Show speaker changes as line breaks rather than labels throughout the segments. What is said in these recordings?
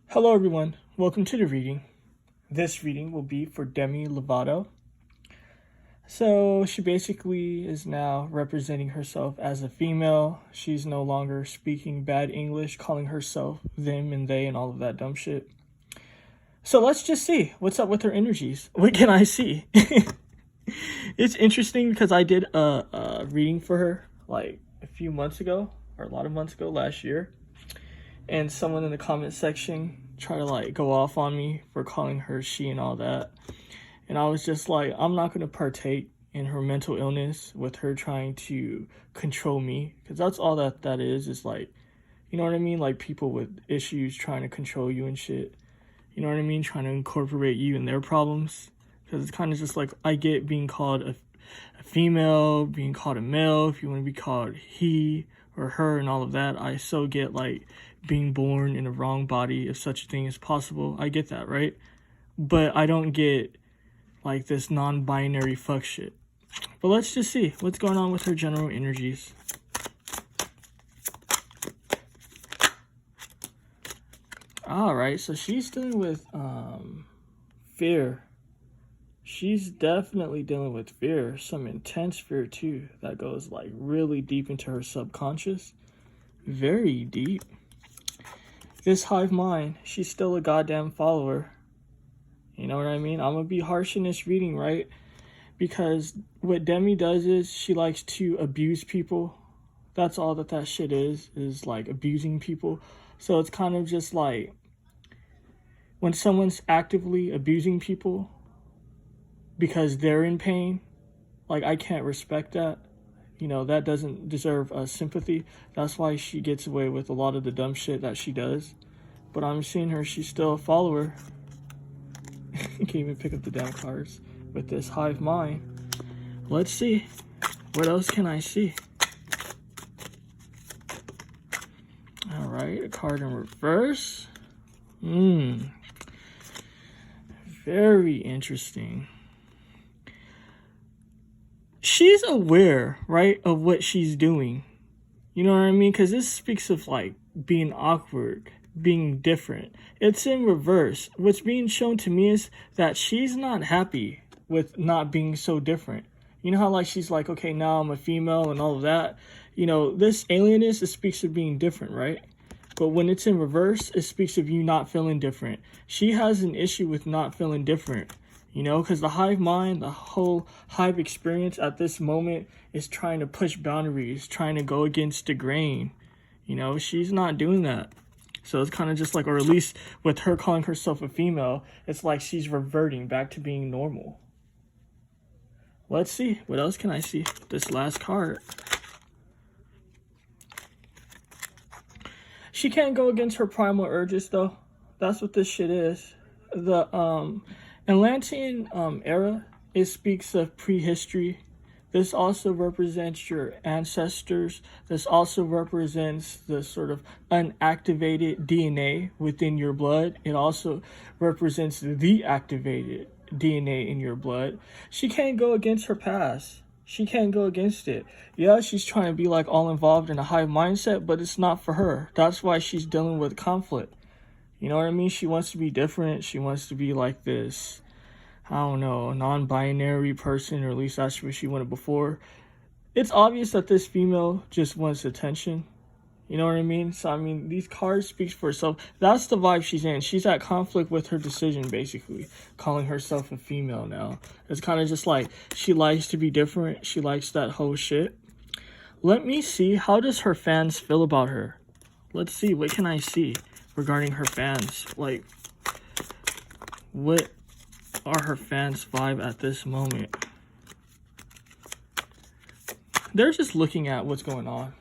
Hello everyone, welcome to the reading. This reading will be for Demi Lovato. So she basically is now representing herself as a female. She's no longer speaking bad English, calling herself them and they and all of that dumb shit. So let's just see what's up with her energies. What can I see? It's interesting because I did a reading for her like a few months ago, or a lot of months ago last year. And someone in the comment section tried to like go off on me for calling her she and all that. And I was just like, I'm not going to partake in her mental illness with her trying to control me. Because that's all that is like, you know what I mean? Like people with issues trying to control you and shit. You know what I mean? Trying to incorporate you in their problems. Because it's kind of just like, I get being called a female, being called a male, if you want to be called he or her and all of that. I so get like being born in a wrong body, if such a thing is possible. I get that, right? But I don't get like this non-binary fuck shit. But let's just see what's going on with her general energies. Alright, so she's dealing with fear. She's definitely dealing with fear, some intense fear too, that goes like really deep into her subconscious. Very deep. This hive mind, she's still a goddamn follower. You know what I mean? I'm gonna be harsh in this reading, right? Because what Demi does is she likes to abuse people. That's all that shit is like abusing people. So it's kind of just like when someone's actively abusing people because they're in pain, like I can't respect that. You know, that doesn't deserve sympathy. That's why she gets away with a lot of the dumb shit that she does. But I'm seeing her, she's still a follower. Can't even pick up the damn cards with this hive mind. Let's see. What else can I see? Alright, a card in reverse. Very interesting. She's aware, right, of what she's doing. You know what I mean? Because this speaks of like being awkward, being different. It's in reverse. What's being shown to me is that she's not happy with not being so different. You know how like she's like, okay, now I'm a female and all of that. You know, this alienness, it speaks of being different, right? But when it's in reverse, it speaks of you not feeling different. She has an issue with not feeling different. You know, because the hive mind, the whole hive experience at this moment is trying to push boundaries, trying to go against the grain. You know, she's not doing that. So it's kind of just like, or at least with her calling herself a female, it's like she's reverting back to being normal. Let's see. What else can I see with this last card? She can't go against her primal urges, though. That's what this shit is. The Atlantean era, it speaks of prehistory. This also represents your ancestors. This also represents the sort of unactivated DNA within your blood. It also represents the activated DNA in your blood. She can't go against her past. She can't go against it. Yeah, she's trying to be like all involved in a hive mindset, but it's not for her. That's why she's dealing with conflict. You know what I mean? She wants to be different. She wants to be like this, I don't know, non-binary person, or at least that's what she wanted before. It's obvious that this female just wants attention. You know what I mean? So, I mean, these cards speak for itself. That's the vibe she's in. She's at conflict with her decision, basically, calling herself a female now. It's kind of just like, she likes to be different. She likes that whole shit. Let me see, how does her fans feel about her? Let's see, what can I see regarding her fans? Like, what are her fans' vibe at this moment? They're just looking at what's going on.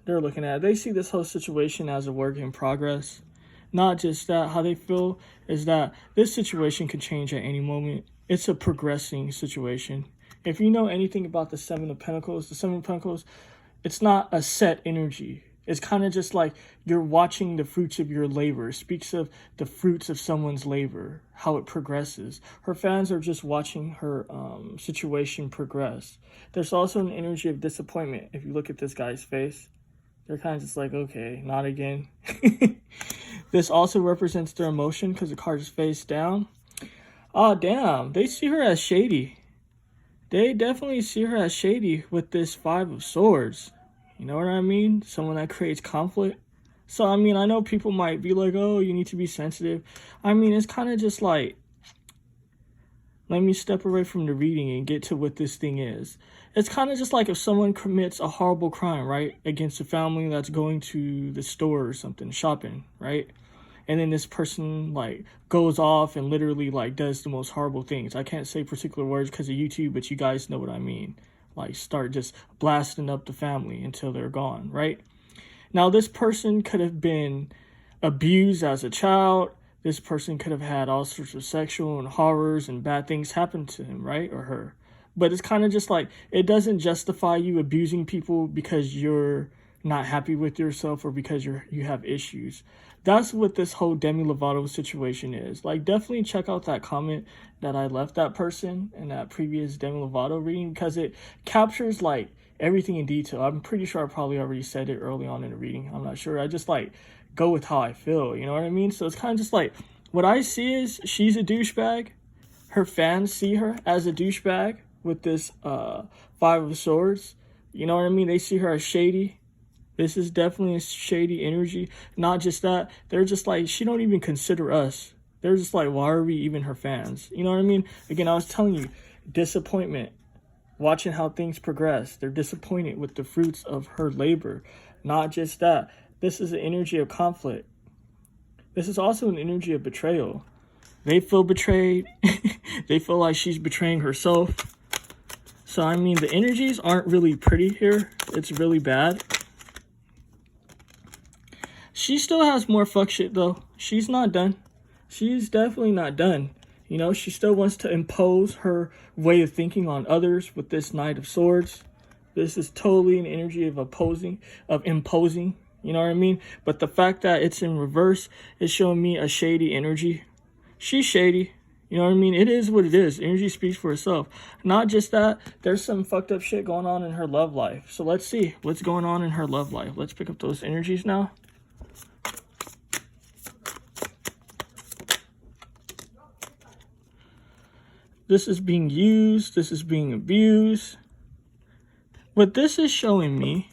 They're looking at it. They see this whole situation as a work in progress. Not just that, how they feel is that this situation could change at any moment. It's a progressing situation. If you know anything about the Seven of Pentacles, the Seven of Pentacles, it's not a set energy. It's kind of just like you're watching the fruits of your labor. It speaks of the fruits of someone's labor, how it progresses. Her fans are just watching her situation progress. There's also an energy of disappointment. If you look at this guy's face, they're kind of just like, okay, not again. This also represents their emotion because the card is face down. Oh, damn. They see her as shady. They definitely see her as shady with this Five of Swords. You know what I mean? Someone that creates conflict. So, I mean, I know people might be like, oh, you need to be sensitive. I mean, it's kind of just like, let me step away from the reading and get to what this thing is. It's kind of just like if someone commits a horrible crime, right, against a family that's going to the store or something, shopping, right? And then this person, like, goes off and literally, like, does the most horrible things. I can't say particular words because of YouTube, but you guys know what I mean. Like, start just blasting up the family until they're gone, right? Now, this person could have been abused as a child. This person could have had all sorts of sexual and horrors and bad things happen to him, right? Or her. But it's kind of just like, it doesn't justify you abusing people because you're not happy with yourself or because you have issues. That's what this whole Demi Lovato situation is. Like, definitely check out that comment that I left that person in that previous Demi Lovato reading because it captures, like, everything in detail. I'm pretty sure I probably already said it early on in the reading. I'm not sure. I just, like, go with how I feel. You know what I mean? So it's kind of just like, what I see is she's a douchebag. Her fans see her as a douchebag with this Five of Swords. You know what I mean? They see her as shady. This is definitely a shady energy. Not just that. They're just like, she don't even consider us. They're just like, why are we even her fans? You know what I mean? Again, I was telling you, disappointment. Watching how things progress. They're disappointed with the fruits of her labor. Not just that. This is an energy of conflict. This is also an energy of betrayal. They feel betrayed. They feel like she's betraying herself. So, I mean, the energies aren't really pretty here. It's really bad. She still has more fuck shit, though. She's not done. She's definitely not done. You know, she still wants to impose her way of thinking on others with this Knight of Swords. This is totally an energy of imposing. You know what I mean? But the fact that it's in reverse is showing me a shady energy. She's shady. You know what I mean? It is what it is. Energy speaks for itself. Not just that, there's some fucked up shit going on in her love life. So let's see what's going on in her love life. Let's pick up those energies now. This is being used. This is being abused. What this is showing me,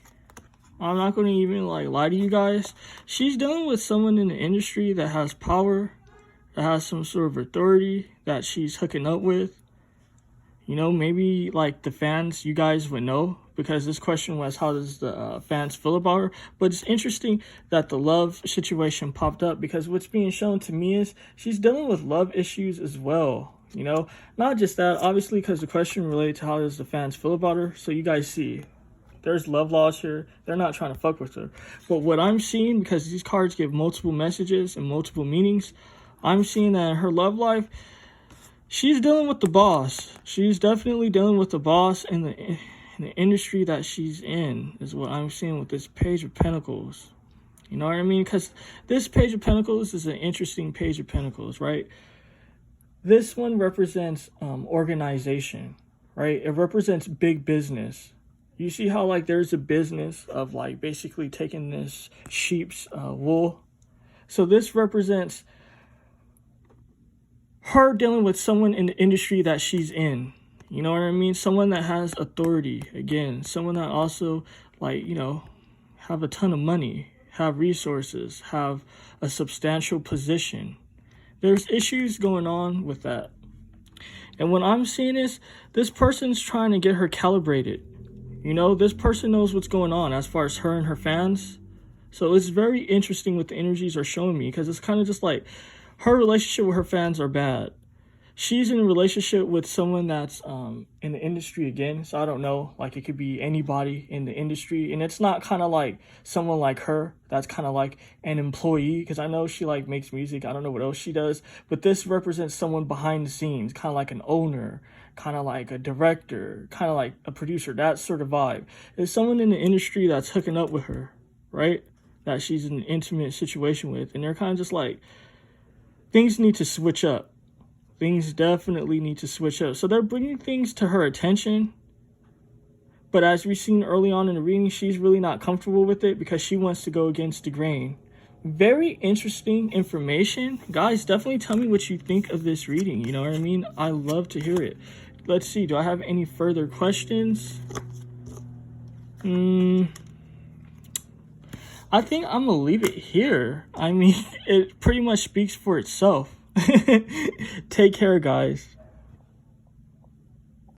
I'm not going to even like lie to you guys. She's dealing with someone in the industry that has power, that has some sort of authority that she's hooking up with. You know, maybe like the fans, you guys would know, because this question was, how does the fans feel about her? But it's interesting that the love situation popped up, because what's being shown to me is she's dealing with love issues as well. You know, not just that, obviously, because the question related to how does the fans feel about her. So you guys see, there's love loss here. They're not trying to fuck with her. But what I'm seeing, because these cards give multiple messages and multiple meanings, I'm seeing that in her love life, she's dealing with the boss. She's definitely dealing with the boss in the industry that she's in, is what I'm seeing with this Page of Pentacles. You know what I mean? Because this Page of Pentacles is an interesting Page of Pentacles, right? This one represents organization, right? It represents big business. You see how, like, there's a business of, like, basically taking this sheep's wool. So this represents her dealing with someone in the industry that she's in. You know what I mean? Someone that has authority. Again, someone that also, like, you know, have a ton of money, have resources, have a substantial position. There's issues going on with that. And what I'm seeing is this person's trying to get her calibrated. You know, this person knows what's going on as far as her and her fans. So it's very interesting what the energies are showing me, because it's kind of just like her relationship with her fans are bad. She's in a relationship with someone that's in the industry again. So I don't know, like, it could be anybody in the industry. And it's not kind of like someone like her that's kind of like an employee, because I know she, like, makes music. I don't know what else she does. But this represents someone behind the scenes, kind of like an owner, kind of like a director, kind of like a producer, that sort of vibe. It's someone in the industry that's hooking up with her, right? That she's in an intimate situation with. And they're kind of just like, things need to switch up. Things definitely need to switch up. So they're bringing things to her attention. But as we've seen early on in the reading, she's really not comfortable with it because she wants to go against the grain. very interesting information. Guys, definitely tell me what you think of this reading. You know what I mean? I love to hear it. Let's see. Do I have any further questions? I think I'm gonna leave it here. I mean, it pretty much speaks for itself. Take care, guys.